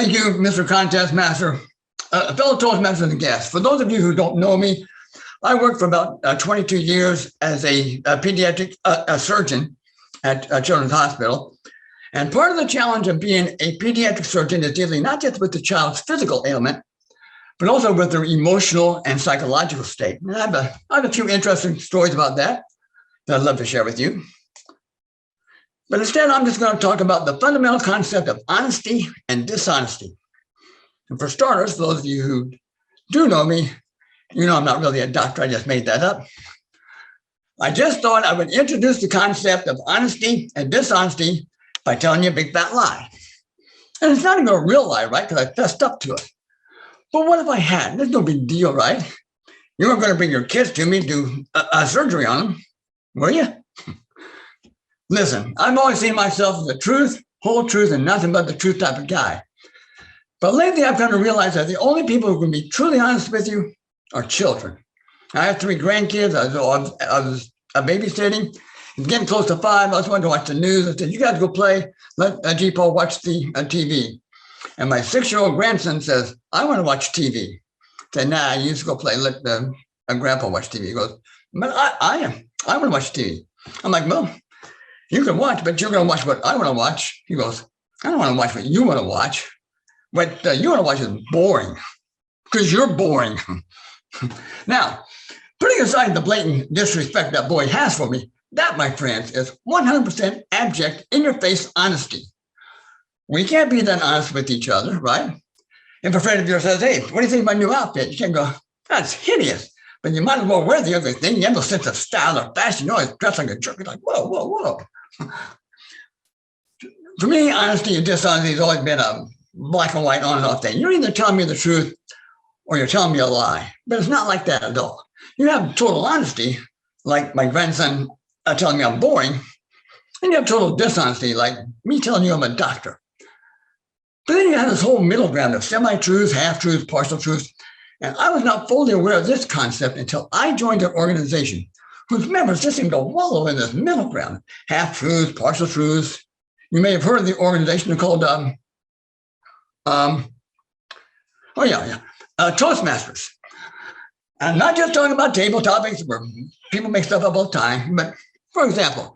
Thank you, Mr. Contest Master. Fellow Toastmasters and guests, for those of you who don't know me, I worked for about 22 years as a pediatric surgeon at Children's Hospital. And part of the challenge of being a pediatric surgeon is dealing not just with the child's physical ailment, but also with their emotional and psychological state. And I have a few interesting stories about that I'd love to share with you. But instead, I'm just going to talk about the fundamental concept of honesty and dishonesty. And for starters, for those of you who do know me, you know I'm not really a doctor, I just made that up. I just thought I would introduce the concept of honesty and dishonesty by telling you a big fat lie. And it's not even a real lie, right? Because I fessed up to it. But what if I had? There's no big deal, right? You weren't going to bring your kids to me to do a surgery on them, were you? Listen, I've always seen myself as the truth, whole truth, and nothing but the truth type of guy. But lately, I've come to realize that the only people who can be truly honest with you are children. I have 3 grandkids. I was babysitting. It's getting close to 5. I was wanting to watch the news. I said, you guys go play. Let G-Po watch the TV. And my 6-year-old grandson says, I want to watch TV. I said, nah, you just go play. Let Grandpa watch TV. He goes, but I want to watch TV. I'm like, well, you can watch, but you're going to watch what I want to watch. He goes, I don't want to watch what you want to watch. What you want to watch is boring because you're boring. Now, putting aside the blatant disrespect that boy has for me, that, my friends, is 100% abject, in-your-face honesty. We can't be that honest with each other, right? If a friend of yours says, hey, what do you think of my new outfit? You can't go, that's hideous. But you might as well wear the other thing. You have no sense of style or fashion. You always dress like a jerk. You're like, whoa, whoa, whoa. For me, honesty and dishonesty has always been a black and white on and off thing. You're either telling me the truth or you're telling me a lie. But it's not like that at all. You have total honesty, like my grandson telling me I'm boring, and you have total dishonesty, like me telling you I'm a doctor. But then you have this whole middle ground of semi-truths, half-truths, partial truths. And I was not fully aware of this concept until I joined an organization whose members just seem to wallow in this middle ground, half-truths, partial truths. You may have heard of the organization called Toastmasters. I'm not just talking about table topics where people make stuff up all the time, but for example,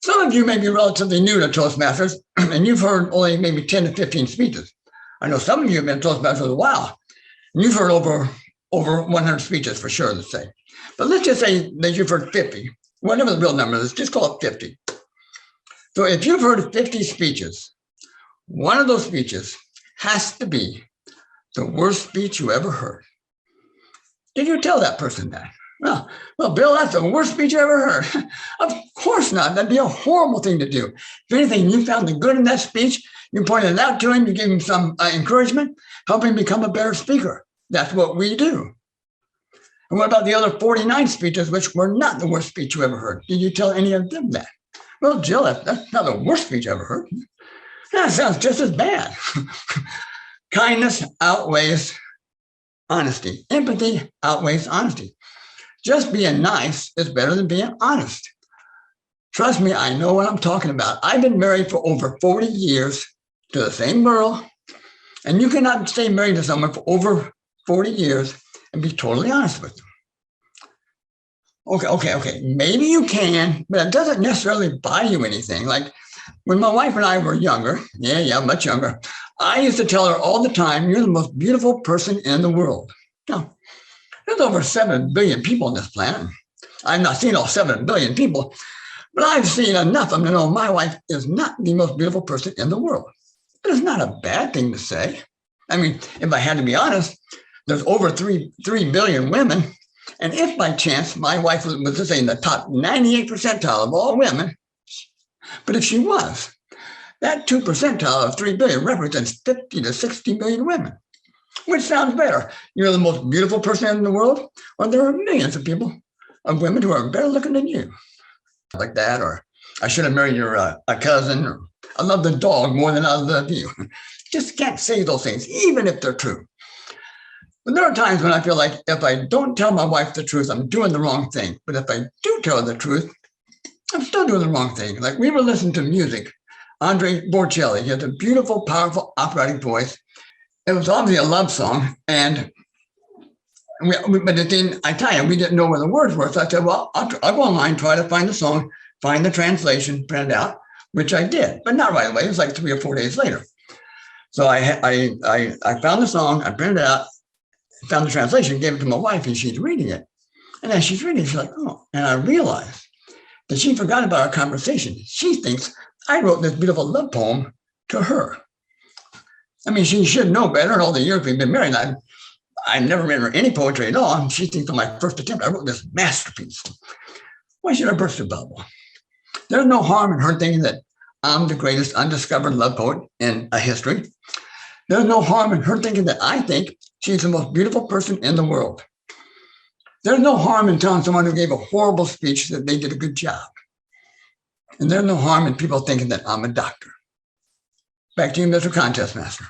some of you may be relatively new to Toastmasters and you've heard only maybe 10 to 15 speeches. I know some of you have been Toastmasters a while, and you've heard over 100 speeches for sure, let's say. But let's just say that you've heard 50, whatever the real number is, just call it 50. So if you've heard 50 speeches, one of those speeches has to be the worst speech you ever heard. Did you tell that person that? Well, Bill, that's the worst speech I ever heard. Of course not. That'd be a horrible thing to do. If anything, you found the good in that speech, you pointed it out to him, you gave him some encouragement, help him become a better speaker. That's what we do. And what about the other 49 speeches, which were not the worst speech you ever heard? Did you tell any of them that? Well, Jill, that's not the worst speech I ever heard. That sounds just as bad. Kindness outweighs honesty. Empathy outweighs honesty. Just being nice is better than being honest. Trust me, I know what I'm talking about. I've been married for over 40 years to the same girl, and you cannot stay married to someone for over 40 years and be totally honest with them. Okay. Maybe you can, but it doesn't necessarily buy you anything. Like when my wife and I were younger, much younger, I used to tell her all the time, you're the most beautiful person in the world. Now, there's over 7 billion people on this planet. I've not seen all 7 billion people, but I've seen enough of them to know my wife is not the most beautiful person in the world. But it's not a bad thing to say. I mean, if I had to be honest, there's over 3 billion women. And if by chance my wife was, let's say, in the top 98 percentile of all women, but if she was, that 2 percentile of 3 billion represents 50 to 60 million women. Which sounds better? You're the most beautiful person in the world, or there are millions of people, of women who are better looking than you. Like that, or I should have married your a cousin, or I love the dog more than I love you. Just can't say those things, even if they're true. But there are times when I feel like if I don't tell my wife the truth, I'm doing the wrong thing. But if I do tell her the truth, I'm still doing the wrong thing. Like we were listening to music. Andre Bocelli, he has a beautiful, powerful operatic voice. it was obviously a love song. And but then I tell you, we didn't know where the words were. So I said, well, I'll go online, try to find the song, find the translation, print it out, which I did, but not right away. It was like 3 or 4 days later. So I found the song, I printed it out, found the translation, gave it to my wife, and she's reading it. And as she's reading, she's like, oh, and I realized that she forgot about our conversation. She thinks I wrote this beautiful love poem to her. I mean, she should know better. In all the years we've been married, I never read her any poetry at all. And she thinks on my first attempt, I wrote this masterpiece. Why should I burst the bubble? There's no harm in her thinking that I'm the greatest undiscovered love poet in history. There's no harm in her thinking that I think she's the most beautiful person in the world. There's no harm in telling someone who gave a horrible speech that they did a good job. And there's no harm in people thinking that I'm a doctor. Back to you, Mr. Contest Master.